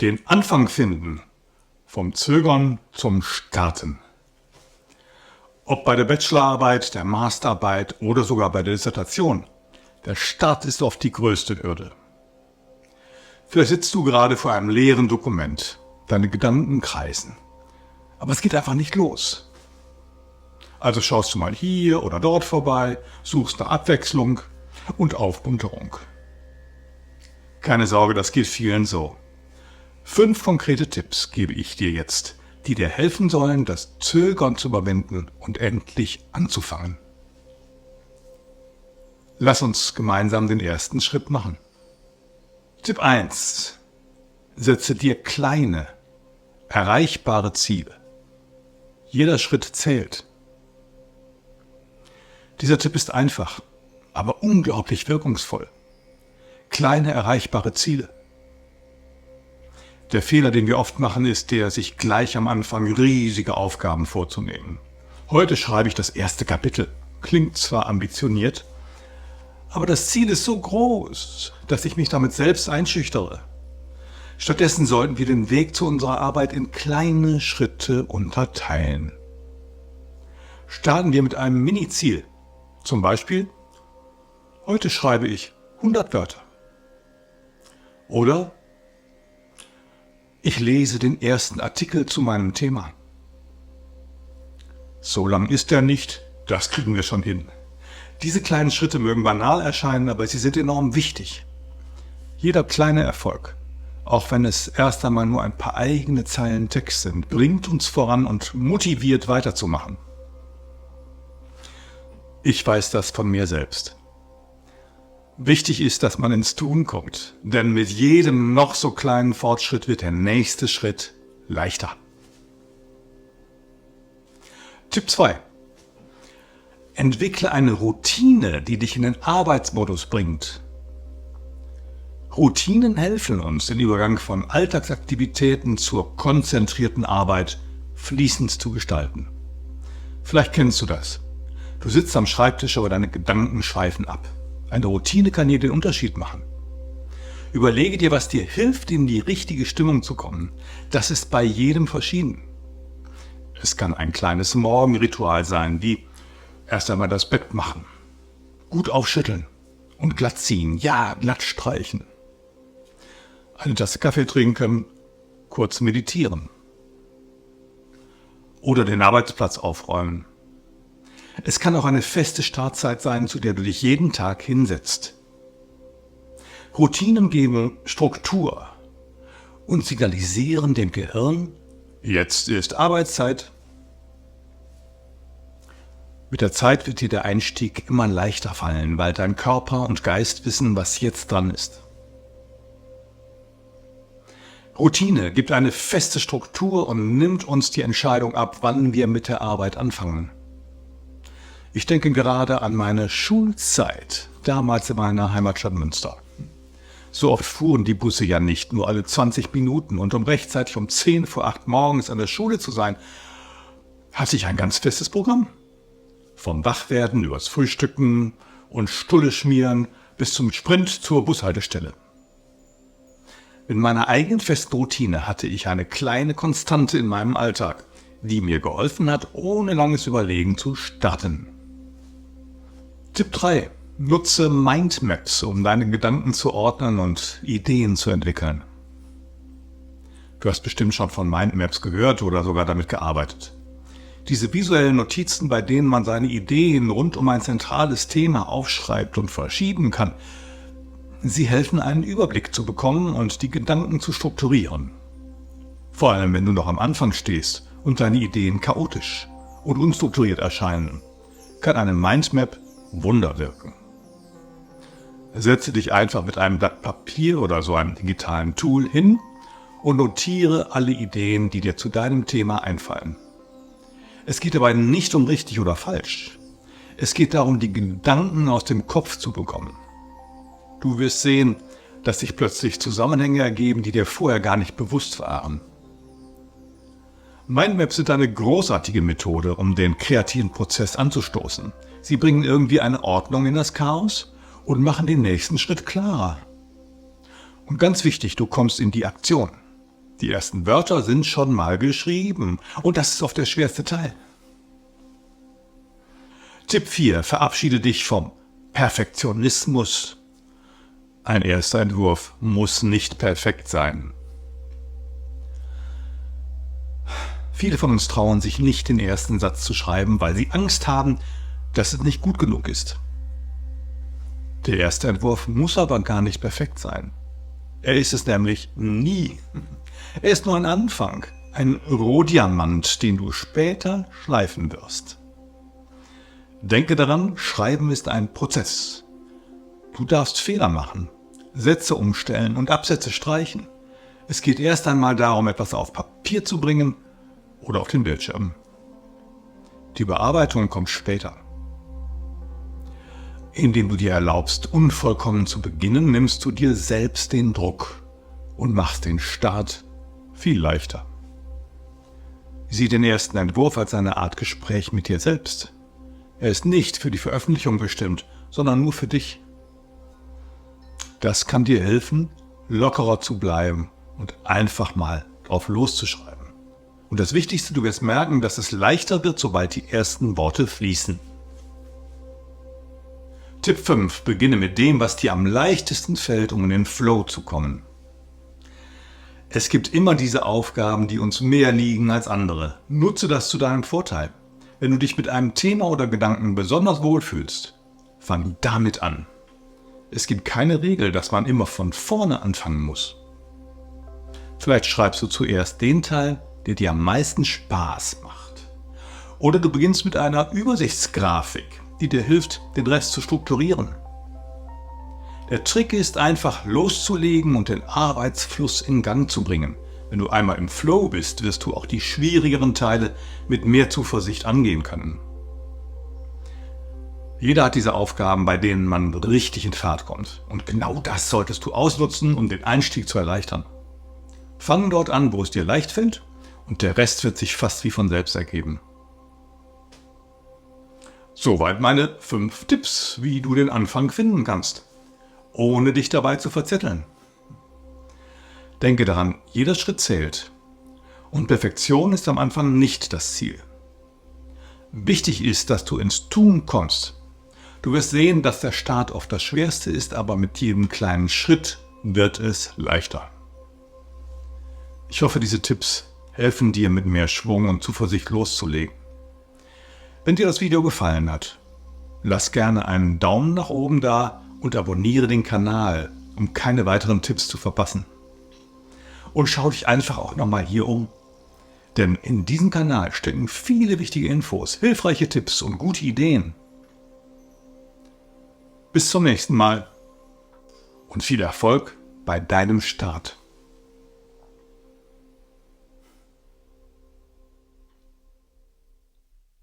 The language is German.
Den Anfang finden, vom Zögern zum Starten. Ob bei der Bachelorarbeit, der Masterarbeit oder sogar bei der Dissertation, der Start ist oft die größte Hürde. Vielleicht sitzt du gerade vor einem leeren Dokument, deine Gedanken kreisen, aber es geht einfach nicht los. Also schaust du mal hier oder dort vorbei, suchst nach Abwechslung und Aufmunterung. Keine Sorge, das geht vielen so. 5 konkrete Tipps gebe ich dir jetzt, die dir helfen sollen, das Zögern zu überwinden und endlich anzufangen. Lass uns gemeinsam den ersten Schritt machen. Tipp 1. Setze dir kleine, erreichbare Ziele. Jeder Schritt zählt. Dieser Tipp ist einfach, aber unglaublich wirkungsvoll. Kleine, erreichbare Ziele. Der Fehler, den wir oft machen, ist der, sich gleich am Anfang riesige Aufgaben vorzunehmen. Heute schreibe ich das erste Kapitel. Klingt zwar ambitioniert, aber das Ziel ist so groß, dass ich mich damit selbst einschüchtere. Stattdessen sollten wir den Weg zu unserer Arbeit in kleine Schritte unterteilen. Starten wir mit einem Mini-Ziel. Zum Beispiel, heute schreibe ich 100 Wörter. Oder ich lese den ersten Artikel zu meinem Thema. So lang ist er nicht, das kriegen wir schon hin. Diese kleinen Schritte mögen banal erscheinen, aber sie sind enorm wichtig. Jeder kleine Erfolg, auch wenn es erst einmal nur ein paar eigene Zeilen Text sind, bringt uns voran und motiviert weiterzumachen. Ich weiß das von mir selbst. Wichtig ist, dass man ins Tun kommt, denn mit jedem noch so kleinen Fortschritt wird der nächste Schritt leichter. Tipp 2. Entwickle eine Routine, die dich in den Arbeitsmodus bringt. Routinen helfen uns, den Übergang von Alltagsaktivitäten zur konzentrierten Arbeit fließend zu gestalten. Vielleicht kennst du das. Du sitzt am Schreibtisch, aber deine Gedanken schweifen ab. Eine Routine kann hier den Unterschied machen. Überlege dir, was dir hilft, in die richtige Stimmung zu kommen. Das ist bei jedem verschieden. Es kann ein kleines Morgenritual sein, wie erst einmal das Bett machen, gut aufschütteln und glatt ziehen, ja, glatt streichen. Eine Tasse Kaffee trinken, kurz meditieren. Oder den Arbeitsplatz aufräumen. Es kann auch eine feste Startzeit sein, zu der du dich jeden Tag hinsetzt. Routinen geben Struktur und signalisieren dem Gehirn, jetzt ist Arbeitszeit. Mit der Zeit wird dir der Einstieg immer leichter fallen, weil dein Körper und Geist wissen, was jetzt dran ist. Routine gibt eine feste Struktur und nimmt uns die Entscheidung ab, wann wir mit der Arbeit anfangen. Ich denke gerade an meine Schulzeit, damals in meiner Heimatstadt Münster. So oft fuhren die Busse ja nicht, nur alle 20 Minuten. Und um rechtzeitig um 10 vor 8 morgens an der Schule zu sein, hatte ich ein ganz festes Programm. Vom Wachwerden übers Frühstücken und Stulle schmieren bis zum Sprint zur Bushaltestelle. Mit meiner eigenen festen Routine hatte ich eine kleine Konstante in meinem Alltag, die mir geholfen hat, ohne langes Überlegen zu starten. Tipp 3. Nutze Mindmaps, um deine Gedanken zu ordnen und Ideen zu entwickeln. Du hast bestimmt schon von Mindmaps gehört oder sogar damit gearbeitet. Diese visuellen Notizen, bei denen man seine Ideen rund um ein zentrales Thema aufschreibt und verschieben kann, sie helfen, einen Überblick zu bekommen und die Gedanken zu strukturieren. Vor allem, wenn du noch am Anfang stehst und deine Ideen chaotisch und unstrukturiert erscheinen, kann eine Mindmap Wunder wirken. Setze dich einfach mit einem Blatt Papier oder so einem digitalen Tool hin und notiere alle Ideen, die dir zu deinem Thema einfallen. Es geht dabei nicht um richtig oder falsch. Es geht darum, die Gedanken aus dem Kopf zu bekommen. Du wirst sehen, dass sich plötzlich Zusammenhänge ergeben, die dir vorher gar nicht bewusst waren. Mindmaps sind eine großartige Methode, um den kreativen Prozess anzustoßen. Sie bringen irgendwie eine Ordnung in das Chaos und machen den nächsten Schritt klarer. Und ganz wichtig, du kommst in die Aktion. Die ersten Wörter sind schon mal geschrieben und das ist oft der schwerste Teil. Tipp 4. Verabschiede dich vom Perfektionismus. Ein erster Entwurf muss nicht perfekt sein. Viele von uns trauen sich nicht, den ersten Satz zu schreiben, weil sie Angst haben, dass es nicht gut genug ist. Der erste Entwurf muss aber gar nicht perfekt sein. Er ist es nämlich nie. Er ist nur ein Anfang, ein Rohdiamant, den du später schleifen wirst. Denke daran, Schreiben ist ein Prozess. Du darfst Fehler machen, Sätze umstellen und Absätze streichen. Es geht erst einmal darum, etwas auf Papier zu bringen oder auf den Bildschirm. Die Bearbeitung kommt später. Indem du dir erlaubst, unvollkommen zu beginnen, nimmst du dir selbst den Druck und machst den Start viel leichter. Sieh den ersten Entwurf als eine Art Gespräch mit dir selbst. Er ist nicht für die Veröffentlichung bestimmt, sondern nur für dich. Das kann dir helfen, lockerer zu bleiben und einfach mal drauf loszuschreiben. Und das Wichtigste, du wirst merken, dass es leichter wird, sobald die ersten Worte fließen. Tipp 5. Beginne mit dem, was dir am leichtesten fällt, um in den Flow zu kommen. Es gibt immer diese Aufgaben, die uns mehr liegen als andere. Nutze das zu deinem Vorteil. Wenn du dich mit einem Thema oder Gedanken besonders wohlfühlst, fang damit an. Es gibt keine Regel, dass man immer von vorne anfangen muss. Vielleicht schreibst du zuerst den Teil, der dir am meisten Spaß macht. Oder du beginnst mit einer Übersichtsgrafik, die dir hilft, den Rest zu strukturieren. Der Trick ist einfach loszulegen und den Arbeitsfluss in Gang zu bringen. Wenn du einmal im Flow bist, wirst du auch die schwierigeren Teile mit mehr Zuversicht angehen können. Jeder hat diese Aufgaben, bei denen man richtig in Fahrt kommt. Und genau das solltest du ausnutzen, um den Einstieg zu erleichtern. Fang dort an, wo es dir leicht fällt, und der Rest wird sich fast wie von selbst ergeben. Soweit meine 5 Tipps, wie du den Anfang finden kannst, ohne dich dabei zu verzetteln. Denke daran, jeder Schritt zählt. Und Perfektion ist am Anfang nicht das Ziel. Wichtig ist, dass du ins Tun kommst. Du wirst sehen, dass der Start oft das Schwerste ist, aber mit jedem kleinen Schritt wird es leichter. Ich hoffe, diese Tipps helfen dir, mit mehr Schwung und Zuversicht loszulegen. Wenn dir das Video gefallen hat, lass gerne einen Daumen nach oben da und abonniere den Kanal, um keine weiteren Tipps zu verpassen. Und schau dich einfach auch nochmal hier um. Denn in diesem Kanal stecken viele wichtige Infos, hilfreiche Tipps und gute Ideen. Bis zum nächsten Mal und viel Erfolg bei deinem Start.